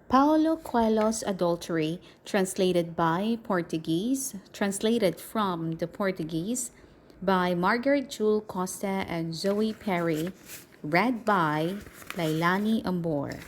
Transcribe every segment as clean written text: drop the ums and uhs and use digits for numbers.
Paulo Coelho's Adultery, translated from the Portuguese by Margaret Jewel Costa and Zoe Perry, read by Lailani Ambor.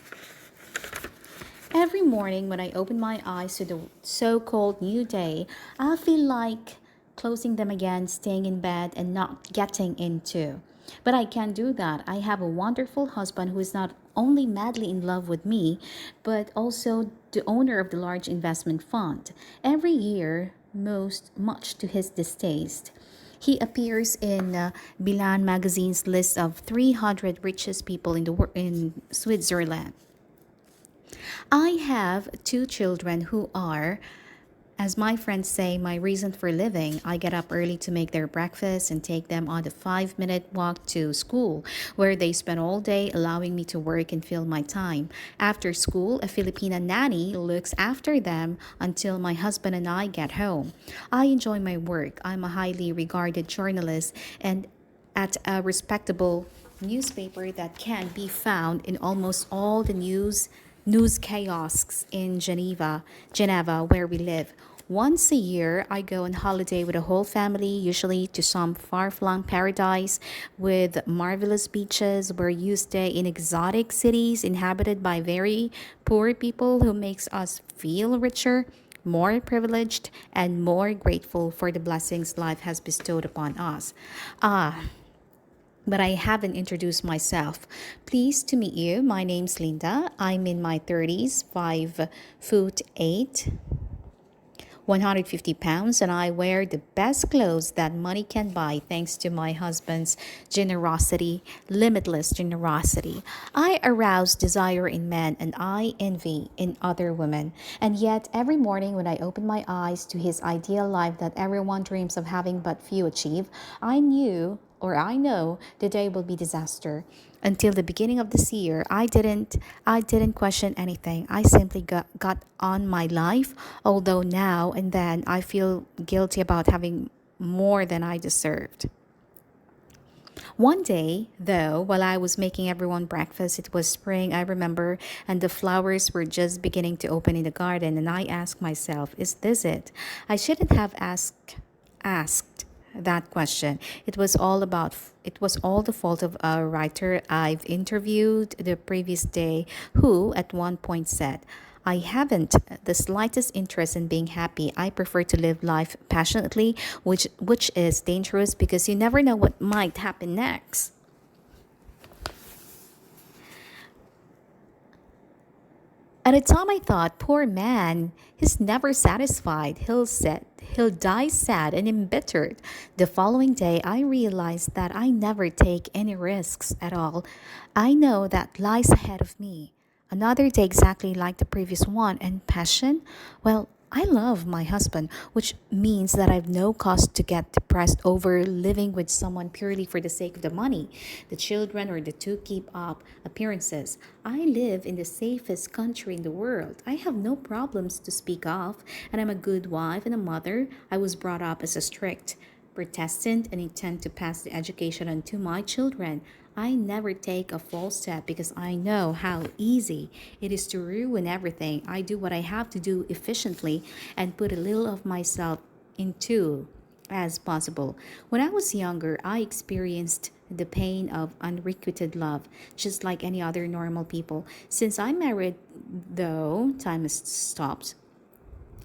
Every morning when I open my eyes to the so-called new day, I feel like closing them again, staying in bed, and not getting into. But I can't do that. I have a wonderful husband who is not only madly in love with me, but also the owner of the large investment fund. Every year, most much to his distaste, he appears in Bilan magazine's list of 300 richest people in Switzerland. I have two children who are, as my friends say, my reason for living. I get up early to make their breakfast and take them on the 5-minute walk to school, where they spend all day allowing me to work and fill my time. After school, a Filipina nanny looks after them until my husband and I get home. I enjoy my work. I'm a highly regarded journalist and at a respectable newspaper that can be found in almost all the news kiosks in Geneva, where we live. Once a year, I go on holiday with a whole family, usually to some far-flung paradise with marvelous beaches where you stay in exotic cities inhabited by very poor people who makes us feel richer, more privileged, and more grateful for the blessings life has bestowed upon us. But I haven't introduced myself. Pleased to meet you. My name's Linda. I'm in my 30s, 5 foot 8, 150 pounds, and I wear the best clothes that money can buy thanks to my husband's generosity, limitless generosity. I arouse desire in men and I envy in other women. And yet, every morning when I open my eyes to his ideal life that everyone dreams of having but few achieve, I know the day will be disaster. Until the beginning of this year, I didn't question anything. I simply got on my life, although now and then I feel guilty about having more than I deserved. One day, though, while I was making everyone breakfast, it was spring, I remember, and the flowers were just beginning to open in the garden, and I asked myself, is this it? I shouldn't have asked that question. It was all the fault of a writer I've interviewed the previous day who at one point said, I haven't the slightest interest in being happy. I prefer to live life passionately, which is dangerous because you never know what might happen next. At a time I thought, poor man, he's never satisfied. He'll die sad and embittered. The following day I realized that I never take any risks at all. I know that lies ahead of me. Another day exactly like the previous one, and passion? Well, I love my husband, which means that I've no cause to get depressed over living with someone purely for the sake of the money, the children, or the to keep up appearances. I live in the safest country in the world. I have no problems to speak of, and I'm a good wife and a mother. I was brought up as a strict Protestant and intend to pass the education on to my children. I never take a false step because I know how easy it is to ruin everything. I do what I have to do efficiently and put a little of myself into as possible. When I was younger, I experienced the pain of unrequited love, just like any other normal people. Since I'm married, though, time has stopped.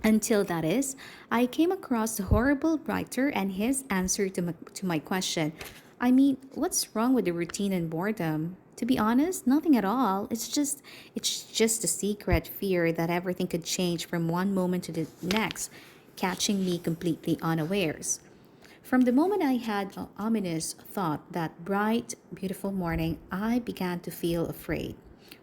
Until that is, I came across the horrible writer and his answer to my question. I mean, what's wrong with the routine and boredom? To be honest, nothing at all. It's just a secret fear that everything could change from one moment to the next, catching me completely unawares. From the moment I had an ominous thought that bright, beautiful morning, I began to feel afraid.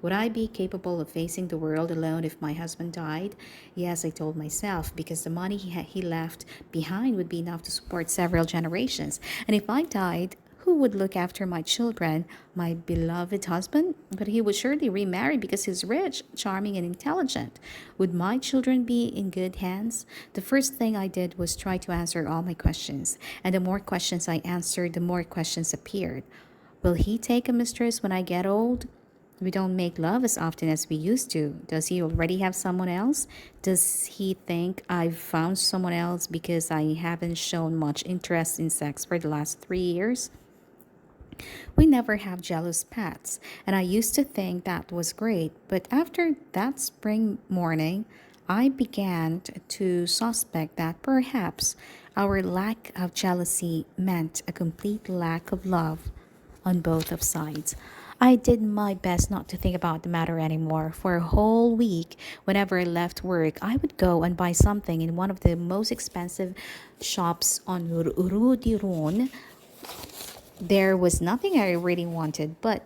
Would I be capable of facing the world alone if my husband died? Yes, I told myself, because the money he left behind would be enough to support several generations. And if I died, who would look after my children? My beloved husband? But he would surely remarry because he's rich, charming, and intelligent. Would my children be in good hands? The first thing I did was try to answer all my questions. And the more questions I answered, the more questions appeared. Will he take a mistress when I get old? We don't make love as often as we used to. Does he already have someone else? Does he think I've found someone else because I haven't shown much interest in sex for the last 3 years? We never have jealous pets, and I used to think that was great. But after that spring morning, I began to suspect that perhaps our lack of jealousy meant a complete lack of love on both of sides. I did my best not to think about the matter anymore. For a whole week, whenever I left work, I would go and buy something in one of the most expensive shops on Rue de Rhône. There was nothing I really wanted, but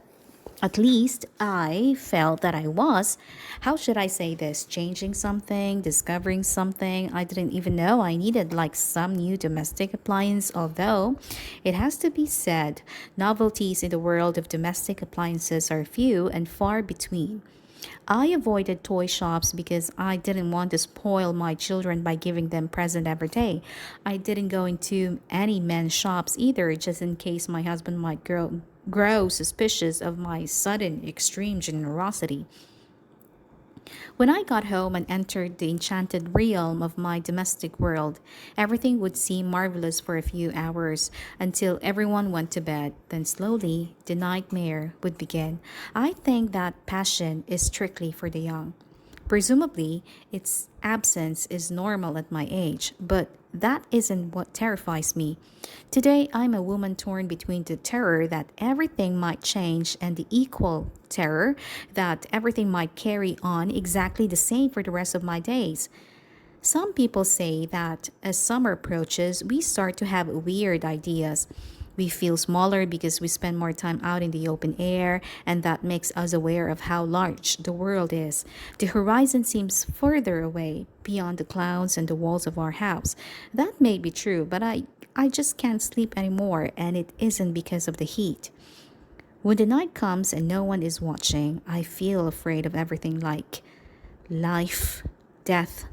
at least I felt that I was, how should I say this, changing something, discovering something I didn't even know I needed, like some new domestic appliance. Although it has to be said, novelties in the world of domestic appliances are few and far between. I avoided toy shops because I didn't want to spoil my children by giving them present every day. I didn't go into any men's shops either, just in case my husband might grow suspicious of my sudden extreme generosity. When I got home and entered the enchanted realm of my domestic world, everything would seem marvelous for a few hours until everyone went to bed. Then slowly, the nightmare would begin. I think that passion is strictly for the young. Presumably, its absence is normal at my age, but that isn't what terrifies me. Today, I'm a woman torn between the terror that everything might change and the equal terror that everything might carry on exactly the same for the rest of my days. Some people say that as summer approaches, we start to have weird ideas. We feel smaller because we spend more time out in the open air, and that makes us aware of how large the world is. The horizon seems further away, beyond the clouds and the walls of our house. That may be true, but I just can't sleep anymore, and it isn't because of the heat. When the night comes and no one is watching, I feel afraid of everything like life, death,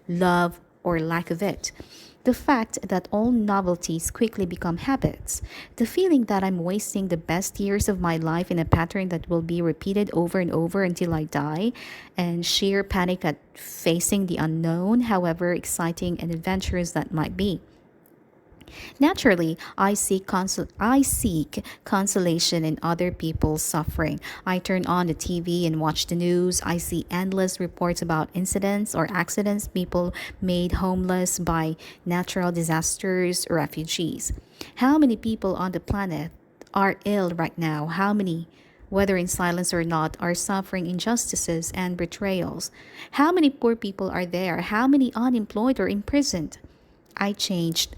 love, or lack of it. The fact that all novelties quickly become habits. The feeling that I'm wasting the best years of my life in a pattern that will be repeated over and over until I die. And sheer panic at facing the unknown, however exciting and adventurous that might be. Naturally, I seek consolation in other people's suffering. I turn on the TV and watch the news. I see endless reports about incidents or accidents, people made homeless by natural disasters, refugees. How many people on the planet are ill right now? How many, whether in silence or not, are suffering injustices and betrayals? How many poor people are there? How many unemployed or imprisoned? I changed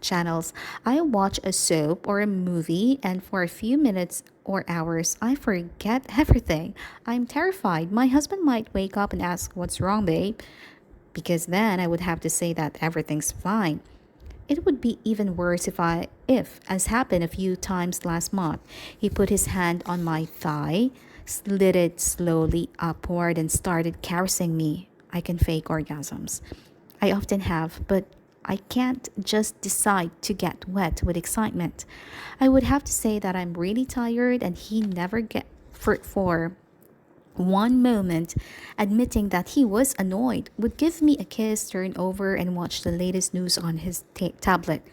channels. I watch a soap or a movie, and for a few minutes or hours, I forget everything. I'm terrified. My husband might wake up and ask, "What's wrong, babe?" Because then I would have to say that everything's fine. It would be even worse if, as happened a few times last month, he put his hand on my thigh, slid it slowly upward, and started caressing me. I can fake orgasms. I often have, but I can't just decide to get wet with excitement. I would have to say that I'm really tired, and he never get for one moment, admitting that he was annoyed, would give me a kiss, turn over, and watch the latest news on his tablet,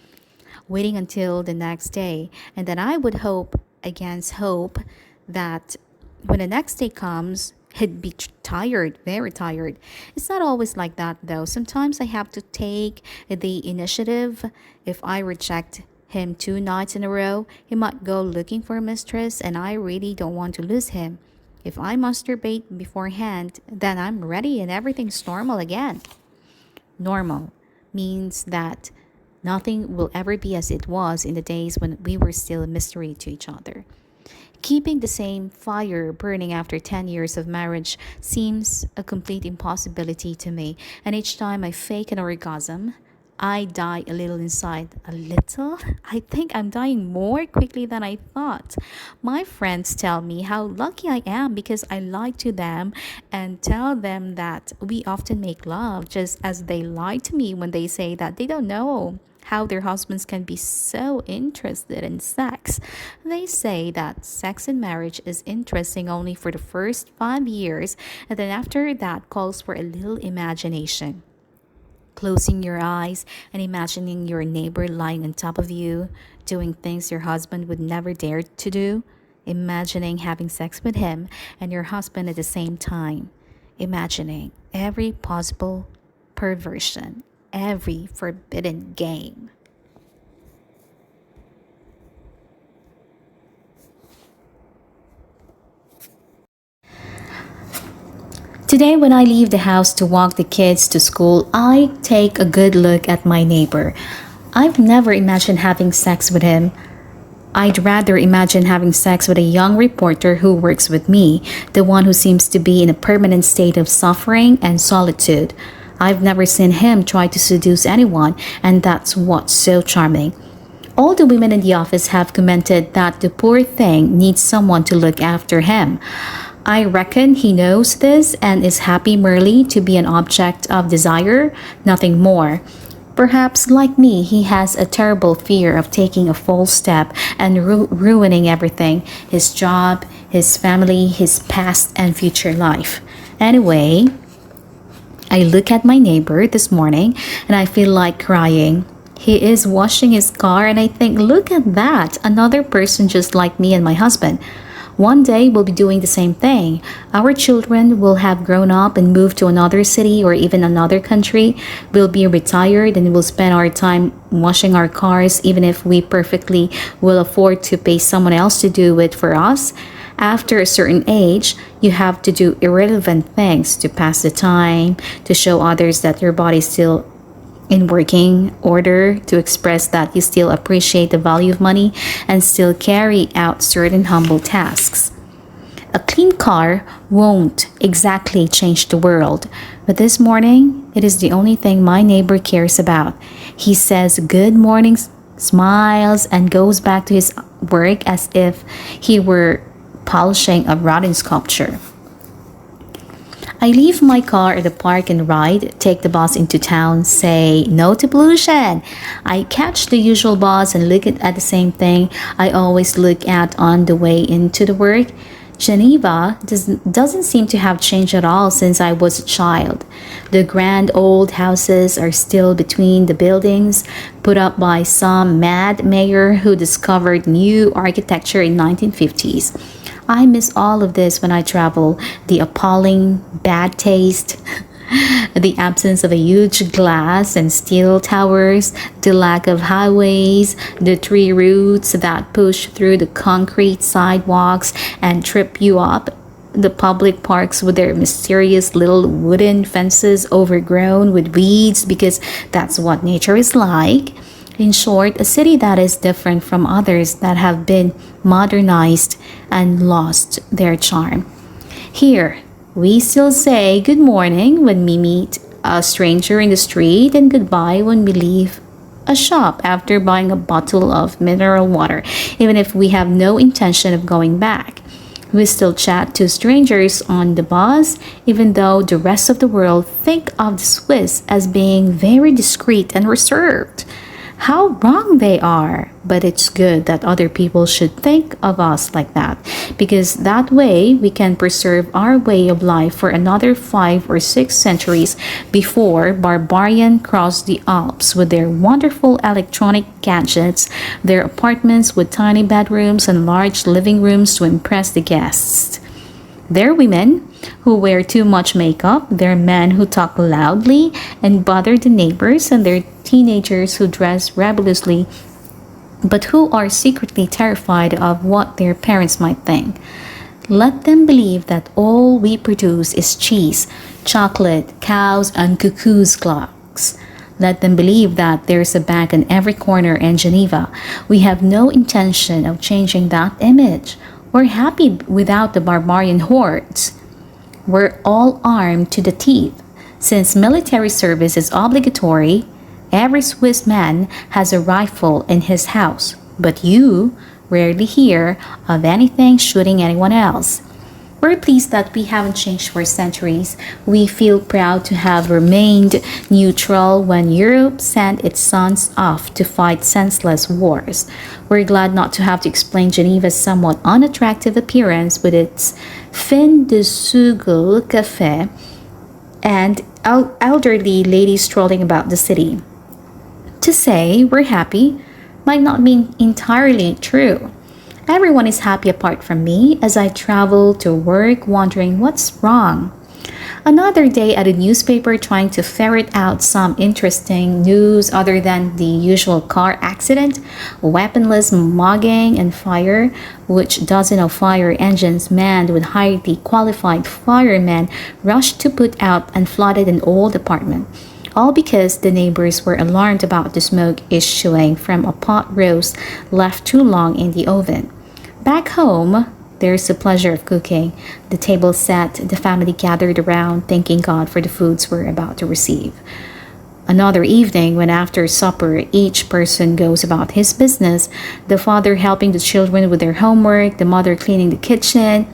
waiting until the next day. And then I would hope against hope that when the next day comes, he'd be tired, very tired. It's not always like that though. Sometimes I have to take the initiative. If I reject him 2 nights in a row, he might go looking for a mistress, and I really don't want to lose him. If I masturbate beforehand, then I'm ready and everything's normal again. Normal means that nothing will ever be as it was in the days when we were still a mystery to each other. Keeping the same fire burning after 10 years of marriage seems a complete impossibility to me, and each time I fake an orgasm, I die a little inside. A little? I think I'm dying more quickly than I thought. My friends tell me how lucky I am because I lie to them and tell them that we often make love, just as they lie to me when they say that they don't know how their husbands can be so interested in sex. They say that sex in marriage is interesting only for the first 5 years, and then after that calls for a little imagination. Closing your eyes and imagining your neighbor lying on top of you, doing things your husband would never dare to do. Imagining having sex with him and your husband at the same time. Imagining every possible perversion, every forbidden game. Today, when I leave the house to walk the kids to school, I take a good look at my neighbor. I've never imagined having sex with him. I'd rather imagine having sex with a young reporter who works with me, the one who seems to be in a permanent state of suffering and solitude. I've never seen him try to seduce anyone, and that's what's so charming. All the women in the office have commented that the poor thing needs someone to look after him. I reckon he knows this and is happy merely to be an object of desire, nothing more. Perhaps, like me, he has a terrible fear of taking a false step and ruining everything: his job, his family, his past and future life. Anyway, I look at my neighbor this morning and I feel like crying. He is washing his car, and I think, look at that, another person just like me and my husband. One day we'll be doing the same thing. Our children will have grown up and moved to another city or even another country. We'll be retired and we'll spend our time washing our cars, even if we perfectly will afford to pay someone else to do it for us. After a certain age, you have to do irrelevant things to pass the time, to show others that your body is still in working order, to express that you still appreciate the value of money and still carry out certain humble tasks. A clean car won't exactly change the world, but this morning it is the only thing my neighbor cares about. He says good morning, smiles, and goes back to his work as if he were polishing a rotten sculpture. I leave my car at the park and ride, take the bus into town, say no to pollution. I catch the usual bus and look at the same thing I always look at on the way into the work. Geneva doesn't seem to have changed at all since I was a child. The grand old houses are still between the buildings, put up by some mad mayor who discovered new architecture in 1950s. I miss all of this when I travel. The appalling bad taste, the absence of a huge glass and steel towers, the lack of highways, the tree roots that push through the concrete sidewalks and trip you up, the public parks with their mysterious little wooden fences overgrown with weeds because that's what nature is like. In short, a city that is different from others that have been modernized and lost their charm. Here, we still say good morning when we meet a stranger in the street and goodbye when we leave a shop after buying a bottle of mineral water, even if we have no intention of going back. We still chat to strangers on the bus, even though the rest of the world think of the Swiss as being very discreet and reserved. How wrong they are, but it's good that other people should think of us like that, because that way we can preserve our way of life for another 5 or 6 centuries before barbarians cross the Alps with their wonderful electronic gadgets, their apartments with tiny bedrooms and large living rooms to impress the guests. They're women who wear too much makeup, they're men who talk loudly and bother the neighbors, and they're teenagers who dress rebelliously but who are secretly terrified of what their parents might think. Let them believe that all we produce is cheese, chocolate, cows, and cuckoo's clocks. Let them believe that there's a bank in every corner in Geneva. We have no intention of changing that image. We're happy without the barbarian hordes. We're all armed to the teeth. Since military service is obligatory, every Swiss man has a rifle in his house, but you rarely hear of anything shooting anyone else. We're pleased that we haven't changed for centuries. We feel proud to have remained neutral when Europe sent its sons off to fight senseless wars. We're glad not to have to explain Geneva's somewhat unattractive appearance with its fin de siècle cafe and elderly ladies strolling about the city. To say we're happy might not be entirely true. Everyone is happy apart from me as I travel to work wondering what's wrong. Another day at a newspaper trying to ferret out some interesting news other than the usual car accident, weaponless mugging, and fire, which dozen of fire engines manned with highly qualified firemen rushed to put out and flooded an old apartment. All because the neighbors were alarmed about the smoke issuing from a pot roast left too long in the oven. Back home, there's the pleasure of cooking. The table set, the family gathered around, thanking God for the foods we're about to receive. Another evening, when after supper each person goes about his business, the father helping the children with their homework, the mother cleaning the kitchen,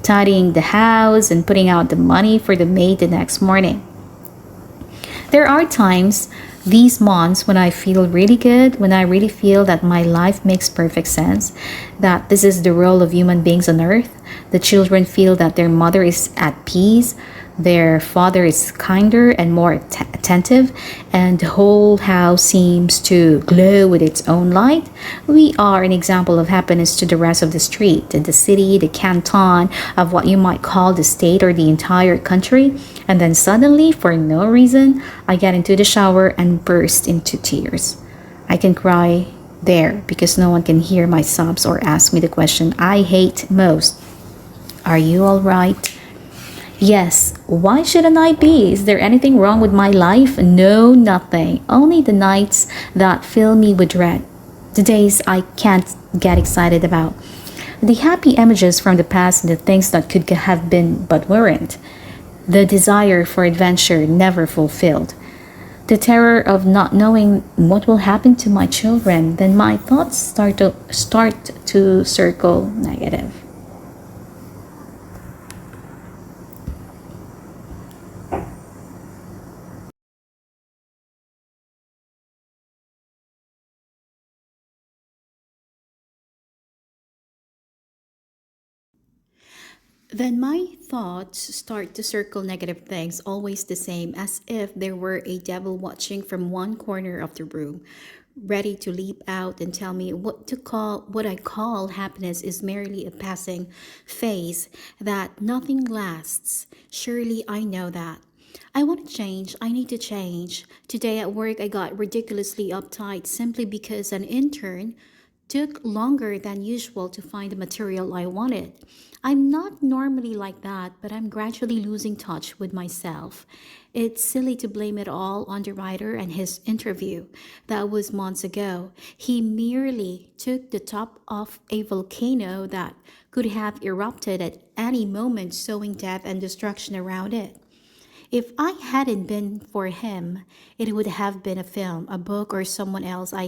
tidying the house, and putting out the money for the maid the next morning. There are times, these months, when I feel really good, when I really feel that my life makes perfect sense, that this is the role of human beings on earth. The children feel that their mother is at peace, their father is kinder and more attentive, and the whole house seems to glow with its own light. We are an example of happiness to the rest of the street, the city, the canton, of what you might call the state or the entire country. And then suddenly, for no reason, I get into the shower and burst into tears. I can cry there because no one can hear my sobs or ask me the question I hate most. Are you all right? Yes, why shouldn't I be? Is there anything wrong with my life? No, nothing. Only the nights that fill me with dread. The days I can't get excited about. The happy images from the past and the things that could have been but weren't. The desire for adventure never fulfilled. The terror of not knowing what will happen to my children. Then my thoughts start to circle negative. Then my thoughts start to circle negative things, always the same, as if there were a devil watching from one corner of the room, ready to leap out and tell me what I call happiness is merely a passing phase, that nothing lasts. Surely I know that. I want to change. I need to change. Today at work, I got ridiculously uptight simply because an intern took longer than usual to find the material I wanted. I'm not normally like that, but I'm gradually losing touch with myself. It's silly to blame it all on the writer and his interview. That was months ago. He merely took the top off a volcano that could have erupted at any moment, sowing death and destruction around it. If I hadn't been for him, it would have been a film, a book, or someone else I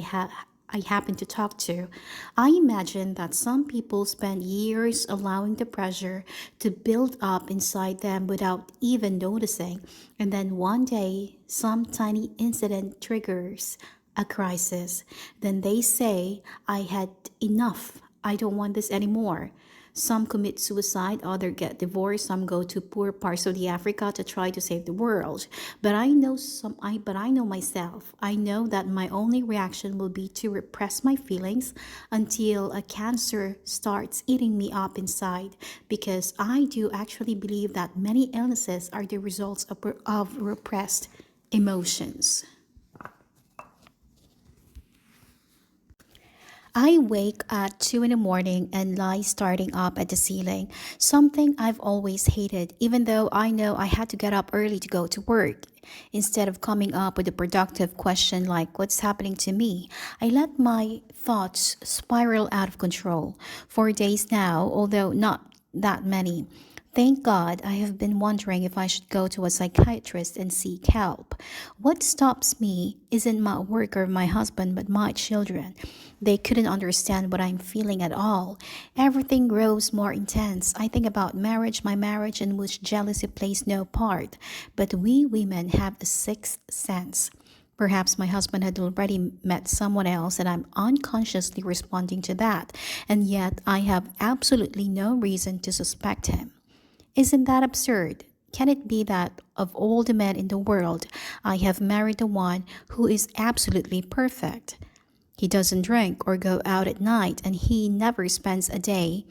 happen to talk to. I imagine that some people spend years allowing the pressure to build up inside them without even noticing, and then one day, some tiny incident triggers a crisis. Then they say, I had enough. I don't want this anymore. Some commit suicide, others get divorced, some go to poor parts of the Africa to try to save the world. But I know myself. I know that my only reaction will be to repress my feelings until a cancer starts eating me up inside, because I do actually believe that many illnesses are the results of repressed emotions. I wake at 2 in the morning and lie starting up at the ceiling, something I've always hated, even though I know I had to get up early to go to work. Instead of coming up with a productive question like, what's happening to me? I let my thoughts spiral out of control. For days now, although not that many, Thank God I have been wondering if I should go to a psychiatrist and seek help. What stops me isn't my work or my husband, but my children. They couldn't understand what I'm feeling at all. Everything grows more intense. I think about marriage, my marriage, in which jealousy plays no part. But we women have a sixth sense. Perhaps my husband had already met someone else and I'm unconsciously responding to that, and yet I have absolutely no reason to suspect him. Isn't that absurd? Can it be that of all the men in the world, I have married the one who is absolutely perfect? He doesn't drink or go out at night, and he never spends a day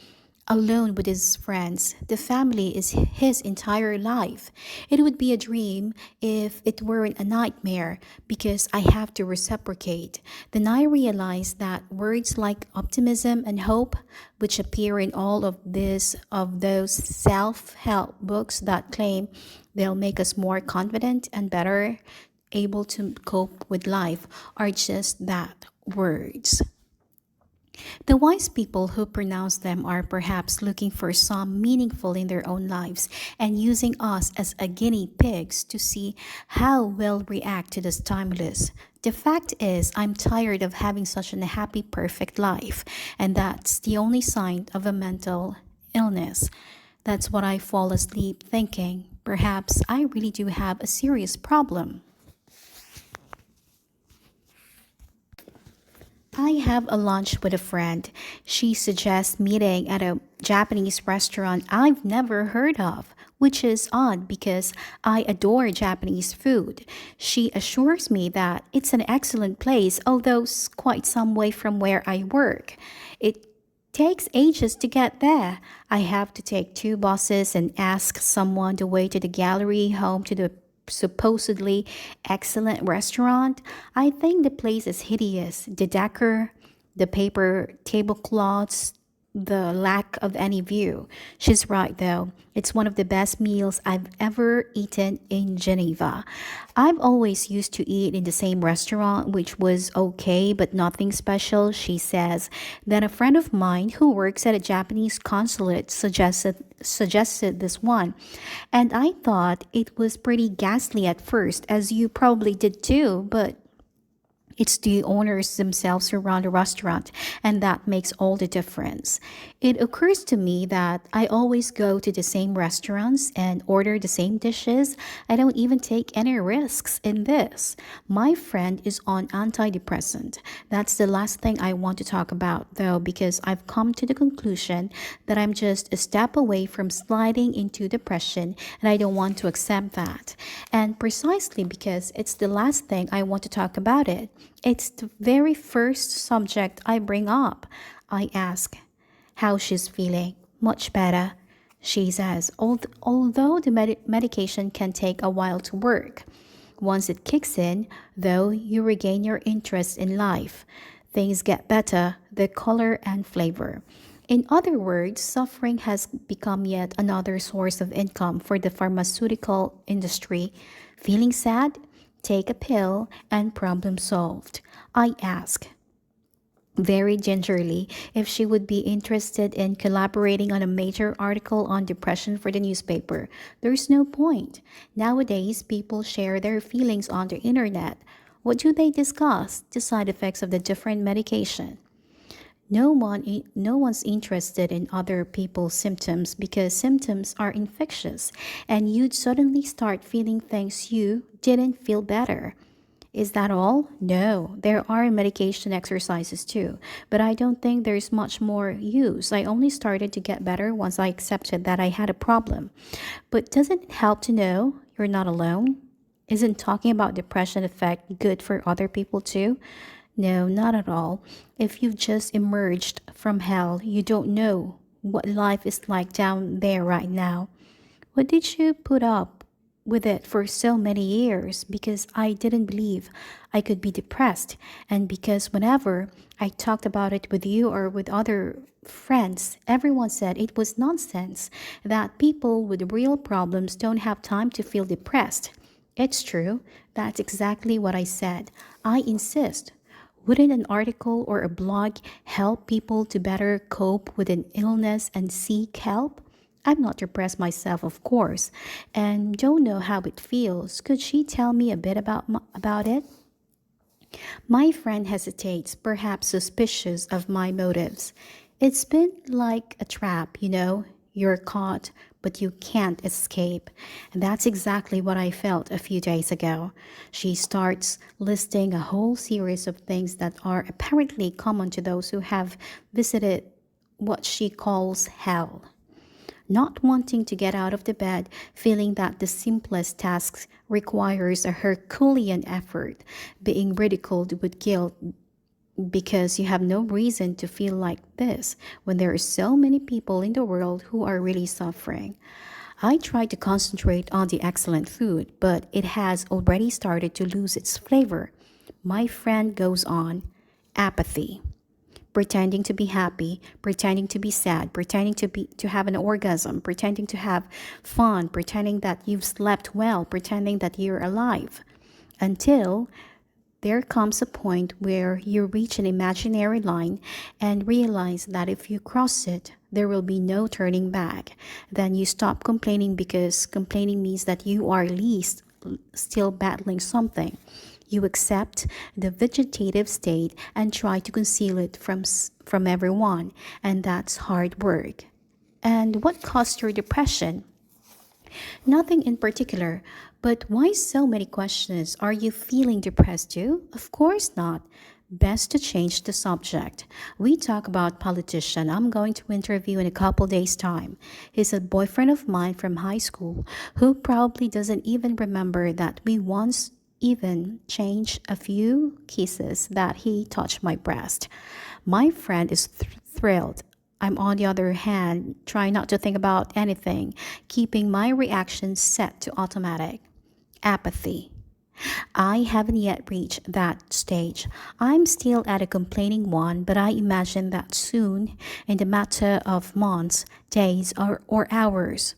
alone with his friends. The family is his entire life. It would be a dream if it weren't a nightmare because I have to reciprocate. Then I realize that words like optimism and hope, which appear in all of those self-help books that claim they'll make us more confident and better able to cope with life, are just that, words. The wise people who pronounce them are perhaps looking for some meaningful in their own lives and using us as a guinea pigs to see how we'll react to the stimulus. The fact is, I'm tired of having such a happy, perfect life, and that's the only sign of a mental illness. That's what I fall asleep thinking. Perhaps I really do have a serious problem. I have a lunch with a friend. She suggests meeting at a Japanese restaurant I've never heard of, which is odd because I adore Japanese food. She assures me that it's an excellent place, although quite some way from where I work. It takes ages to get there. I have to take two buses and ask someone the way to the gallery home to the supposedly excellent restaurant. I think the place is hideous. The decor, the paper tablecloths, the lack of any view. She's right though. It's one of the best meals I've ever eaten in Geneva. I've always used to eat in the same restaurant, which was okay, but nothing special, she says. Then a friend of mine who works at a Japanese consulate suggested this one. And I thought it was pretty ghastly at first, as you probably did too, but it's the owners themselves who run the restaurant, and that makes all the difference. It occurs to me that I always go to the same restaurants and order the same dishes. I don't even take any risks in this. My friend is on antidepressant. That's the last thing I want to talk about, though, because I've come to the conclusion that I'm just a step away from sliding into depression, and I don't want to accept that. And precisely because it's the last thing I want to talk about it. It's the very first subject I bring up. I ask how she's feeling. Much better, she says, although the medication can take a while to work. Once it kicks in, though, you regain your interest in life. Things get better, the color and flavor. In other words, suffering has become yet another source of income for the pharmaceutical industry. Feeling sad? Take a pill and problem solved. I ask, very gingerly, if she would be interested in collaborating on a major article on depression for the newspaper. There's no point. Nowadays, people share their feelings on the internet. What do they discuss? The side effects of the different medication. No one's interested in other people's symptoms because symptoms are infectious and you'd suddenly start feeling things you didn't feel better. Is that all? No, there are medication exercises too, but I don't think there's much more use. I only started to get better once I accepted that I had a problem. But doesn't it help to know you're not alone? Isn't talking about depression effect good for other people too? No, not at all. If you've just emerged from hell, you don't know what life is like down there right now. What did you put up with it for so many years? Because I didn't believe I could be depressed, and because whenever I talked about it with you or with other friends, everyone said it was nonsense, that people with real problems don't have time to feel depressed. It's true. That's exactly what I said. I insist. Wouldn't an article or a blog help people to better cope with an illness and seek help? I'm not depressed myself, of course, and don't know how it feels. Could she tell me a bit about it? My friend hesitates, perhaps suspicious of my motives. It's been like a trap, you know. You're caught, but you can't escape. And that's exactly what I felt a few days ago. She starts listing a whole series of things that are apparently common to those who have visited what she calls hell. Not wanting to get out of the bed, feeling that the simplest task requires a Herculean effort, being ridiculed with guilt because you have no reason to feel like this when there are so many people in the world who are really suffering. I try to concentrate on the excellent food, but it has already started to lose its flavor. My friend goes on, apathy, pretending to be happy, pretending to be sad, pretending to have an orgasm, pretending to have fun, pretending that you've slept well, pretending that you're alive. Until there comes a point where you reach an imaginary line and realize that if you cross it, there will be no turning back. Then you stop complaining because complaining means that you are at least still battling something. You accept the vegetative state and try to conceal it from everyone, and that's hard work. And what caused your depression? Nothing in particular, but why so many questions? Are you feeling depressed too? Of course not. Best to change the subject. We talk about politician I'm going to interview in a couple days' time. He's a boyfriend of mine from high school who probably doesn't even remember that we once even changed a few kisses that he touched my breast. My friend is thrilled. I'm on the other hand, trying not to think about anything, keeping my reactions set to automatic. Apathy. I haven't yet reached that stage. I'm still at a complaining one, but I imagine that soon, in the matter of months, days, or hours,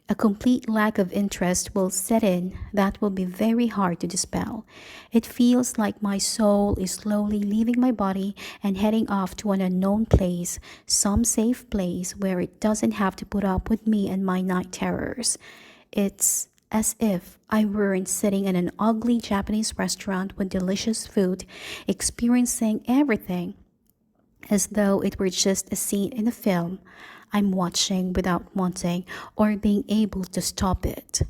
a complete lack of interest will set in that will be very hard to dispel. It feels like my soul is slowly leaving my body and heading off to an unknown place, some safe place where it doesn't have to put up with me and my night terrors. It's as if I weren't sitting in an ugly Japanese restaurant with delicious food, experiencing everything as though it were just a scene in a film I'm watching without wanting or being able to stop it.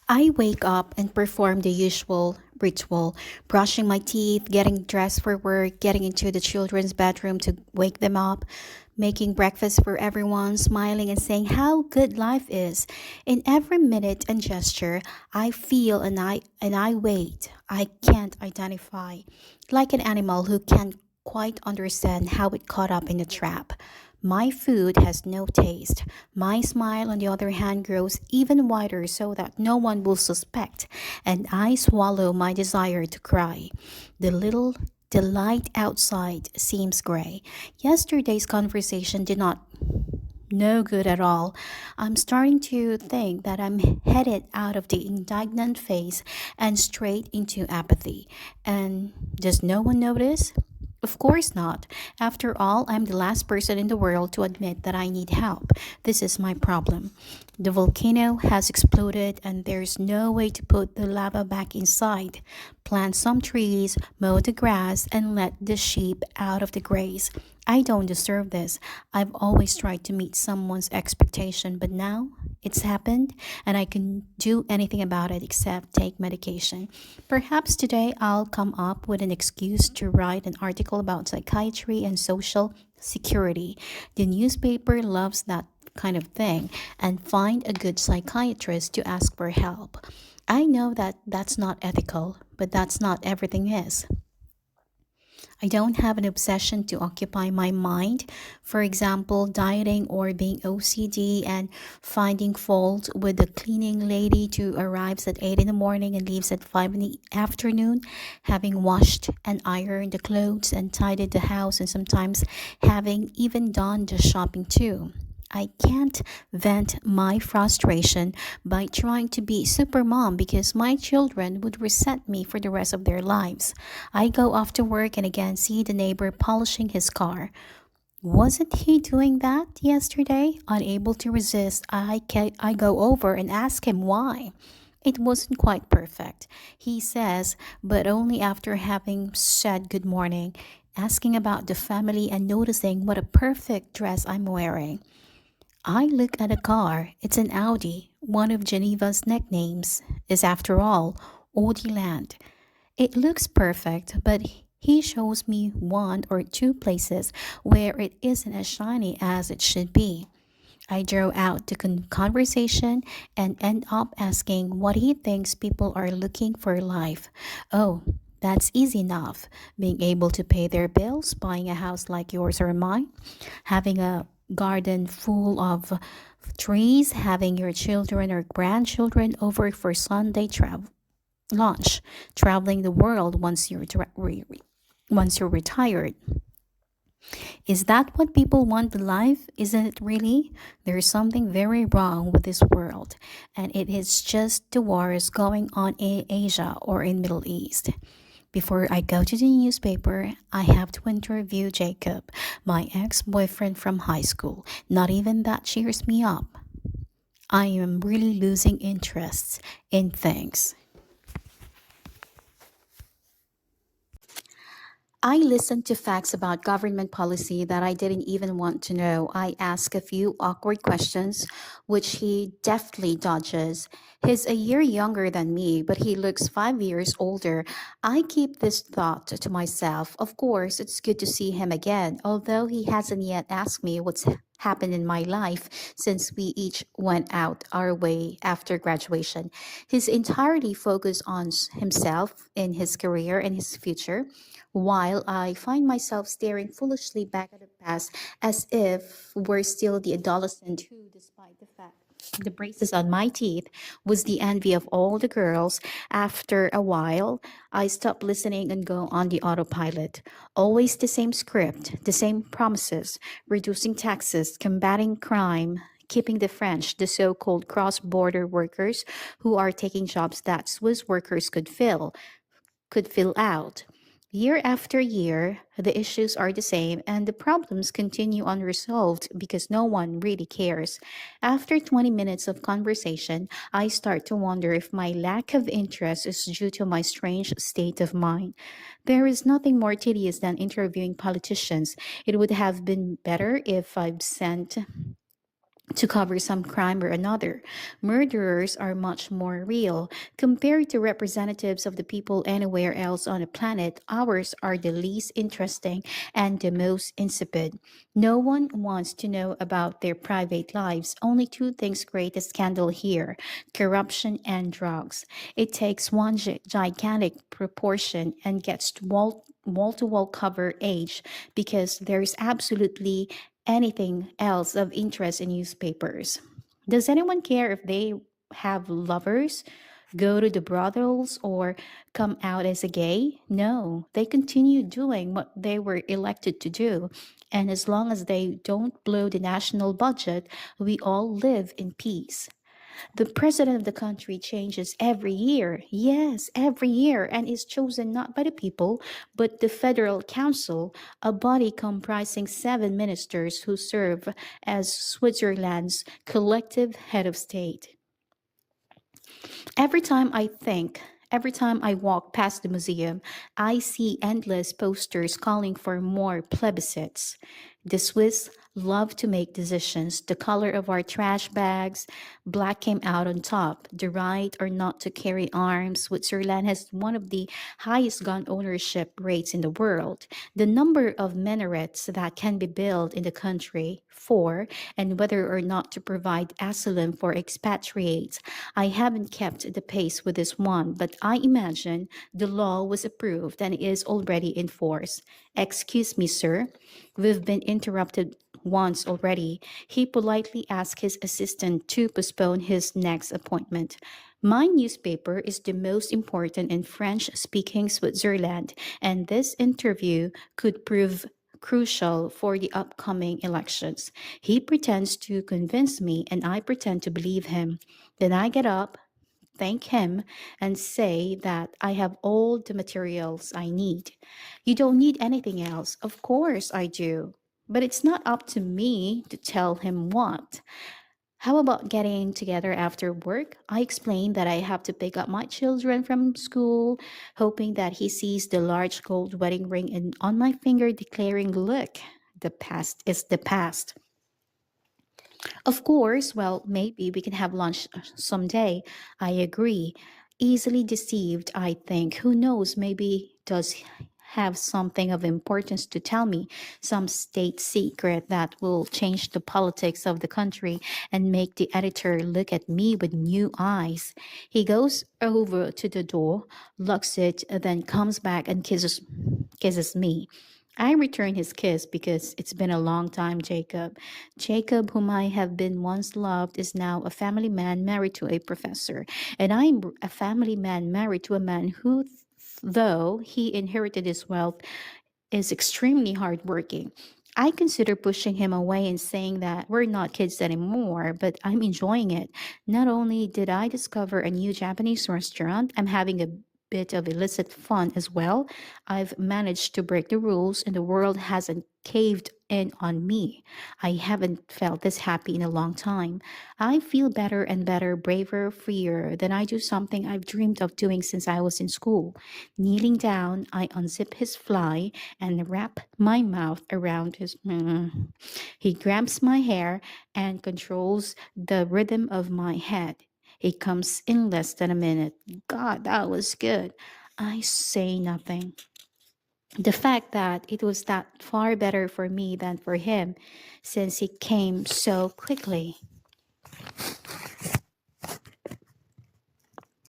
I wake up and perform the usual ritual, brushing my teeth, getting dressed for work, getting into the children's bedroom to wake them up, making breakfast for everyone, smiling and saying how good life is. In every minute and gesture, I feel and I wait. I can't identify, like an animal who can't quite understand how it caught up in a trap. My food has no taste. My smile, on the other hand, grows even wider so that no one will suspect, and I swallow my desire to cry. The light outside seems gray. Yesterday's conversation did not no good at all. I'm starting to think that I'm headed out of the indignant phase and straight into apathy. And does no one notice? Of course not. After all, I'm the last person in the world to admit that I need help. This is my problem. The volcano has exploded and there's no way to put the lava back inside. Plant some trees, mow the grass, and let the sheep out of the graze. I don't deserve this. I've always tried to meet someone's expectation, but now it's happened and I can do anything about it except take medication. Perhaps today I'll come up with an excuse to write an article about psychiatry and social security. The newspaper loves that kind of thing and find a good psychiatrist to ask for help. I know that that's not ethical, but that's not everything is. I don't have an obsession to occupy my mind. For example, dieting or being OCD and finding fault with the cleaning lady who arrives at 8 in the morning and leaves at 5 in the afternoon, having washed and ironed the clothes and tidied the house, and sometimes having even done the shopping too. I can't vent my frustration by trying to be super mom because my children would resent me for the rest of their lives. I go off to work and again see the neighbor polishing his car. Wasn't he doing that yesterday? Unable to resist, I go over and ask him why. It wasn't quite perfect, he says, but only after having said good morning, asking about the family and noticing what a perfect dress I'm wearing. I look at a car. It's an Audi. One of Geneva's nicknames is, after all, Audi Land. It looks perfect, but he shows me one or two places where it isn't as shiny as it should be. I draw out the conversation and end up asking what he thinks people are looking for in life. Oh, that's easy enough. Being able to pay their bills, buying a house like yours or mine, having a garden full of trees, having your children or grandchildren over for Sunday travel lunch, traveling the world once you're retired. Is that what people want in life? Isn't it really? There is something very wrong with this world, and it is just the wars going on in Asia or in Middle East. Before I go to the newspaper, I have to interview Jacob, my ex-boyfriend from high school. Not even that cheers me up. I am really losing interest in things. I listened to facts about government policy that I didn't even want to know. I ask a few awkward questions, which he deftly dodges. He's a year younger than me, but he looks 5 years older. I keep this thought to myself. Of course, it's good to see him again, although he hasn't yet asked me what's happened in my life since we each went out our way after graduation. He's entirely focused on himself, in his career, and his future, while I find myself staring foolishly back at the past as if we're still the adolescent who, despite the fact the braces on my teeth was the envy of all the girls. After a while, I stop listening and go on the autopilot. Always the same script, the same promises: reducing taxes, combating crime, keeping the French, the so called cross border workers who are taking jobs that Swiss workers could fill out. Year after year, the issues are the same and the problems continue unresolved because no one really cares. After 20 minutes of conversation, I start to wonder if my lack of interest is due to my strange state of mind. There is nothing more tedious than interviewing politicians. It would have been better if I'd sent to cover some crime or another. Murderers are much more real. Compared to representatives of the people anywhere else on the planet, ours are the least interesting and the most insipid. No one wants to know about their private lives. Only two things create a scandal here: corruption and drugs. It takes one gigantic proportion and gets wall to wall cover age because there's absolutely anything else of interest in newspapers. Does anyone care if they have lovers, go to the brothels, or come out as a gay? No, they continue doing what they were elected to do. And as long as they don't blow the national budget, we all live in peace. The president of the country changes every year. Yes, every year, and is chosen not by the people, but the Federal Council, a body comprising 7 ministers who serve as Switzerland's collective head of state. Every time I walk past the museum, I see endless posters calling for more plebiscites. The Swiss love to make decisions. The color of our trash bags, black came out on top. The right or not to carry arms. Switzerland has one of the highest gun ownership rates in the world. The number of minarets that can be built in the country, for, and whether or not to provide asylum for expatriates. I haven't kept the pace with this one, but I imagine the law was approved and is already in force. Excuse me, sir. We've been interrupted once already. He politely asked his assistant to postpone his next appointment. My newspaper is the most important in French speaking Switzerland, and this interview could prove crucial for the upcoming elections. He pretends to convince me, and I pretend to believe him. Then I get up, thank him, and say that I have all the materials I need. You don't need anything else. Of course I do. But it's not up to me to tell him what. How about getting together after work? I explained that I have to pick up my children from school, hoping that he sees the large gold wedding ring on my finger, declaring, "Look, the past is the past." Of course, well, maybe we can have lunch someday. I agree. Easily deceived, I think. Who knows? Maybe does have something of importance to tell me, some state secret that will change the politics of the country and make the editor look at me with new eyes. He goes over to the door, locks it, and then comes back and kisses me. I return his kiss because it's been a long time, Jacob. Jacob, whom I have been once loved, is now a family man married to a professor. And I'm a family man married to a man who, though he inherited his wealth, is extremely hardworking. I consider pushing him away and saying that we're not kids anymore, but I'm enjoying it. Not only did I discover a new Japanese restaurant, I'm having a bit of illicit fun as well. I've managed to break the rules, and the world hasn't caved in on me. I haven't felt this happy in a long time. I feel better and better, braver, freer than I do something I've dreamed of doing since I was in school. Kneeling down, I unzip his fly and wrap my mouth around his. He grabs my hair and controls the rhythm of my head. He comes in less than a minute. God, that was good. I say nothing. The fact that it was that far better for me than for him, since he came so quickly.